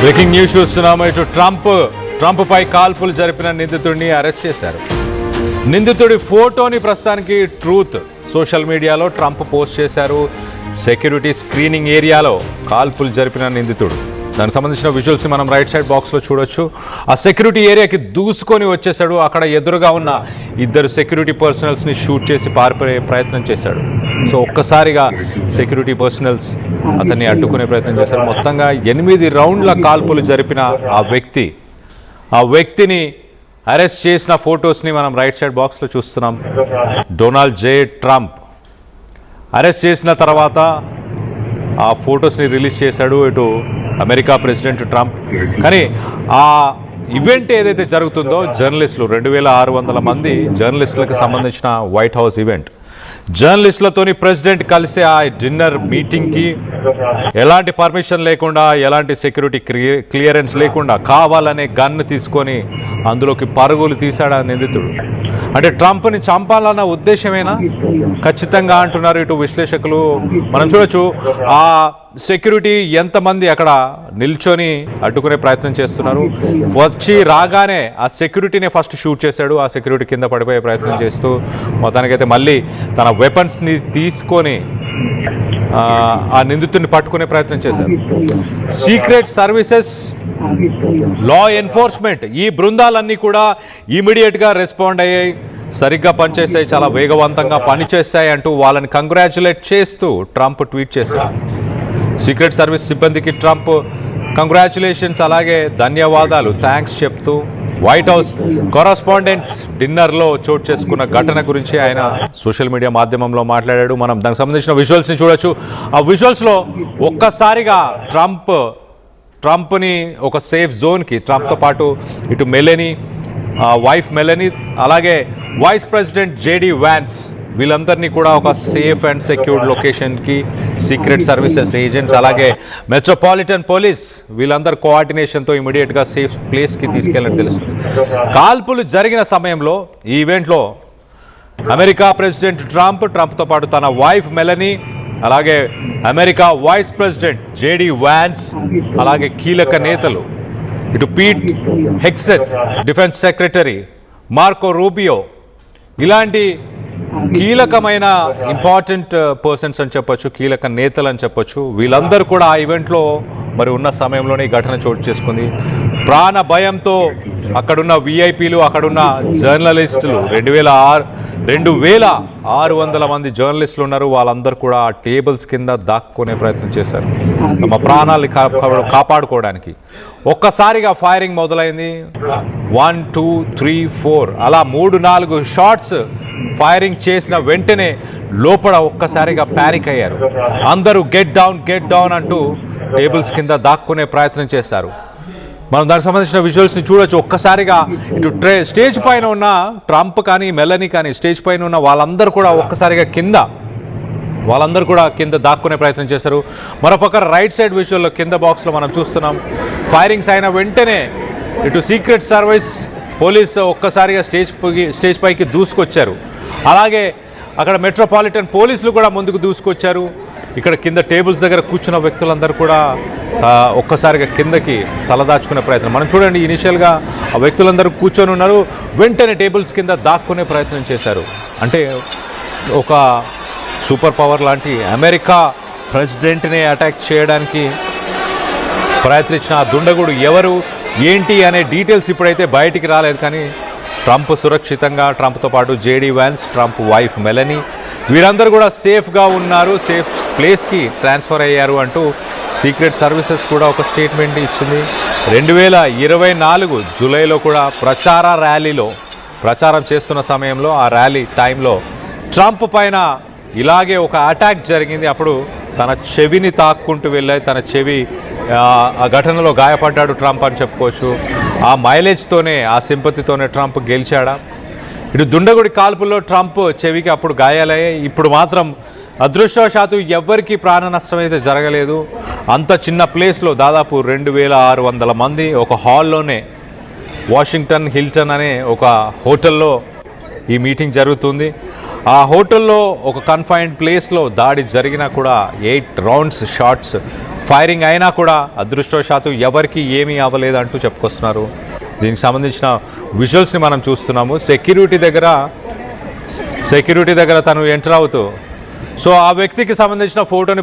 Breaking news చూస్తున్నాము. ఇటు Trump పై కాల్పులు జరిపిన నిందితుడిని అరెస్ట్ చేశారు. నిందితుడి ఫోటోని ప్రస్తుతానికి ట్రూత్ సోషల్ మీడియాలో ట్రంప్ పోస్ట్ చేశారు. సెక్యూరిటీ స్క్రీనింగ్ ఏరియాలో కాల్పులు జరిపిన నిందితుడు, దానికి సంబంధించిన విజువల్స్ని మనం రైట్ సైడ్ బాక్స్లో చూడొచ్చు. ఆ సెక్యూరిటీ ఏరియాకి దూసుకొని వచ్చేసాడు. అక్కడ ఎదురుగా ఉన్న ఇద్దరు సెక్యూరిటీ పర్సనల్స్ని షూట్ చేసి పారిపోయే ప్రయత్నం చేశాడు. సో ఒక్కసారిగా సెక్యూరిటీ పర్సనల్స్ అతన్ని అడ్డుకునే ప్రయత్నం చేశారు. మొత్తంగా 8 రౌండ్ల కాల్పులు జరిపిన ఆ వ్యక్తిని అరెస్ట్ చేసిన ఫొటోస్ని మనం రైట్ సైడ్ బాక్స్లో చూస్తున్నాం. డొనాల్డ్ జే ట్రంప్ అరెస్ట్ చేసిన తర్వాత ఆ ఫొటోస్ని రిలీజ్ చేశాడు ఇటు అమెరికా ప్రెసిడెంట్ ట్రంప్. కానీ ఆ ఈవెంట్ ఏదైతే జరుగుతుందో జర్నలిస్టులు 2600 మంది జర్నలిస్టులకు సంబంధించిన వైట్ హౌస్ ఈవెంట్, జర్నలిస్టులతోని ప్రెసిడెంట్ కలిసి ఆ డిన్నర్ మీటింగ్కి ఎలాంటి పర్మిషన్ లేకుండా, ఎలాంటి సెక్యూరిటీ క్లియరెన్స్ లేకుండా కావాలనే గన్ను తీసుకొని అందులోకి పరుగులు తీశాడు ఆ నిందితుడు. అంటే ట్రంప్ని చంపాలన్న ఉద్దేశమేనా? ఖచ్చితంగా అంటున్నారు ఇటు విశ్లేషకులు. మనం చూడొచ్చు ఆ సెక్యూరిటీ ఎంతమంది అక్కడ నిల్చొని అడ్డుకునే ప్రయత్నం చేస్తున్నారు. వచ్చి రాగానే ఆ సెక్యూరిటీనే ఫస్ట్ షూట్ చేశాడు. ఆ సెక్యూరిటీ కింద పడిపోయే ప్రయత్నం చేస్తూ మొత్తానికైతే మళ్ళీ తన వెపన్స్ని తీసుకొని ఆ నిందితుడిని పట్టుకునే ప్రయత్నం చేశారు. సీక్రెట్ సర్వీసెస్, లా ఎన్ఫోర్స్మెంట్ ఈ బృందాలన్నీ కూడా ఇమీడియట్గా రెస్పాండ్ అయ్యాయి, సరిగ్గా పనిచేసాయి, చాలా వేగవంతంగా పనిచేస్తాయి అంటూ వాళ్ళని కంగ్రాచులేట్ చేస్తూ ట్రంప్ ట్వీట్ చేశారు. సీక్రెట్ సర్వీస్ సిబ్బందికి ట్రంప్ కంగ్రాచులేషన్స్, అలాగే ధన్యవాదాలు, థ్యాంక్స్ చెప్తూ వైట్ హౌస్ కరస్పాండెంట్స్ డిన్నర్లో చోటు చేసుకున్న ఘటన గురించి ఆయన సోషల్ మీడియా మాధ్యమంలో మాట్లాడాడు. మనం దానికి సంబంధించిన విజువల్స్ని చూడొచ్చు. ఆ విజువల్స్లో ఒక్కసారిగా ట్రంప్ని ఒక సేఫ్ జోన్కి, ట్రంప్తో పాటు ఇటు మెలనీ, వైఫ్ మెలనీ, అలాగే వైస్ ప్రెసిడెంట్ జేడీ వ్యాన్స్, వీళ్ళందరినీ కూడా ఒక సేఫ్ అండ్ సెక్యూర్డ్ లొకేషన్కి సీక్రెట్ సర్వీసెస్ ఏజెంట్స్, అలాగే మెట్రోపాలిటన్ పోలీస్ వీళ్ళందరూ కోఆర్డినేషన్తో ఇమీడియట్గా సేఫ్ ప్లేస్కి తీసుకెళ్ళినట్టు తెలుస్తుంది. కాల్పులు జరిగిన సమయంలో ఈ ఈవెంట్లో అమెరికా ప్రెసిడెంట్ ట్రంప్తో పాటు తన వైఫ్ మెలనీ, అలాగే America vice president JD Vance, అలాగే కీలక నేతలు ఇటు Pete Hegseth defence secretary, Marco Rubio, ఇలాంటి కీలకమైన ఇంపార్టెంట్ పర్సన్స్ అని చెప్పొచ్చు, కీలక నేతలు అని చెప్పొచ్చు, వీళ్ళందరూ కూడా ఆ ఈవెంట్లో మరి ఉన్న సమయంలోనే ఈ ఘటన చోటు చేసుకుంది. ప్రాణ భయంతో అక్కడున్న విఐపీలు, అక్కడున్న జర్నలిస్టులు 2600 మంది జర్నలిస్టులు ఉన్నారు. వాళ్ళందరూ కూడా ఆ టేబుల్స్ కింద దాక్కునే ప్రయత్నం చేశారు తమ ప్రాణాలు కాపాడుకోవడానికి. ఒక్కసారిగా ఫైరింగ్ మొదలైంది. 1 2 3 4 అలా 3-4 షాట్స్ ఫైరింగ్ చేసిన వెంటనే లోపల ఒక్కసారిగా ప్యానిక్ అయ్యారు. అందరూ గెట్ డౌన్ అంటూ టేబుల్స్ కింద దాక్కునే ప్రయత్నం చేశారు. మనం దానికి సంబంధించిన విజువల్స్ని చూడొచ్చు. ఒక్కసారిగా ఇటు స్టేజ్ పైన ఉన్న ట్రంప్ కానీ మెలనీ కానీ స్టేజ్ పైన ఉన్న వాళ్ళందరూ కూడా ఒక్కసారిగా కింద దాక్కునే ప్రయత్నం చేశారు. మరోపక్క రైట్ సైడ్ విజువల్లో కింద బాక్స్లో మనం చూస్తున్నాం, ఫైరింగ్స్ అయిన వెంటనే ఇటు సీక్రెట్ సర్వీస్ పోలీస్ ఒక్కసారిగా స్టేజ్ పైకి దూసుకొచ్చారు. అలాగే అక్కడ మెట్రోపాలిటన్ పోలీసులు కూడా ముందుకు దూసుకొచ్చారు. ఇక్కడ కింద టేబుల్స్ దగ్గర కూర్చున్న వ్యక్తులందరూ కూడా ఒక్కసారిగా కిందకి తలదాచుకునే ప్రయత్నం. మనం చూడండి, ఇనిషియల్గా ఆ వ్యక్తులందరూ కూర్చొని ఉన్నారు, వెంటనే టేబుల్స్ కింద దాక్కునే ప్రయత్నం చేశారు. అంటే ఒక సూపర్ పవర్ లాంటి అమెరికా ప్రెసిడెంట్ని అటాక్ చేయడానికి ప్రయత్నించిన ఆ దుండగుడు ఎవరు ఏంటి అనే డీటెయిల్స్ ఇప్పుడైతే బయటికి రాలేదు. కానీ ట్రంప్ సురక్షితంగా, ట్రంప్తో పాటు JD Vance, Trump wife Melanie వీరందరూ కూడా సేఫ్గా ఉన్నారు, సేఫ్ ప్లేస్కి ట్రాన్స్ఫర్ అయ్యారు అంటూ సీక్రెట్ సర్వీసెస్ కూడా ఒక స్టేట్మెంట్ ఇచ్చింది. 2024 జూలైలో కూడా ప్రచారం చేస్తున్న సమయంలో, ఆ ర్యాలీ టైంలో ట్రంప్ పైన ఇలాగే ఒక అటాక్ జరిగింది. అప్పుడు తన చెవిని తాక్కుంటూ వెళ్ళాయి, తన చెవి ఆ ఘటనలో గాయపడ్డాడు ట్రంప్ అని చెప్పుకోవచ్చు. ఆ మైలేజ్తోనే, ఆ సింపతితోనే ట్రంప్ గెలిచాడా? ఇటు దుండగుడి కాల్పుల్లో ట్రంప్ చెవికి అప్పుడు గాయాలయ్యాయి. ఇప్పుడు మాత్రం అదృష్టవశాత్తు ఎవ్వరికీ ప్రాణ నష్టం అయితే జరగలేదు. అంత చిన్న ప్లేస్లో దాదాపు 2600 మంది ఒక హాల్లోనే, వాషింగ్టన్ హిల్టన్ అనే ఒక హోటల్లో ఈ మీటింగ్ జరుగుతుంది. ఆ హోటల్లో ఒక కన్ఫైన్డ్ ప్లేస్లో దాడి జరిగినా కూడా 8 రౌండ్స్ షాట్స్ ఫైరింగ్ అయినా కూడా అదృష్టవశాత్తు ఎవరికి ఏమీ అవ్వలేదంటూ చెప్పుకొస్తున్నారు. దీనికి సంబంధించిన విజువల్స్ని మనం చూస్తున్నాము. సెక్యూరిటీ దగ్గర తను ఎంటర్ అవుతూ సో ఆ వ్యక్తికి సంబంధించిన ఫోటోని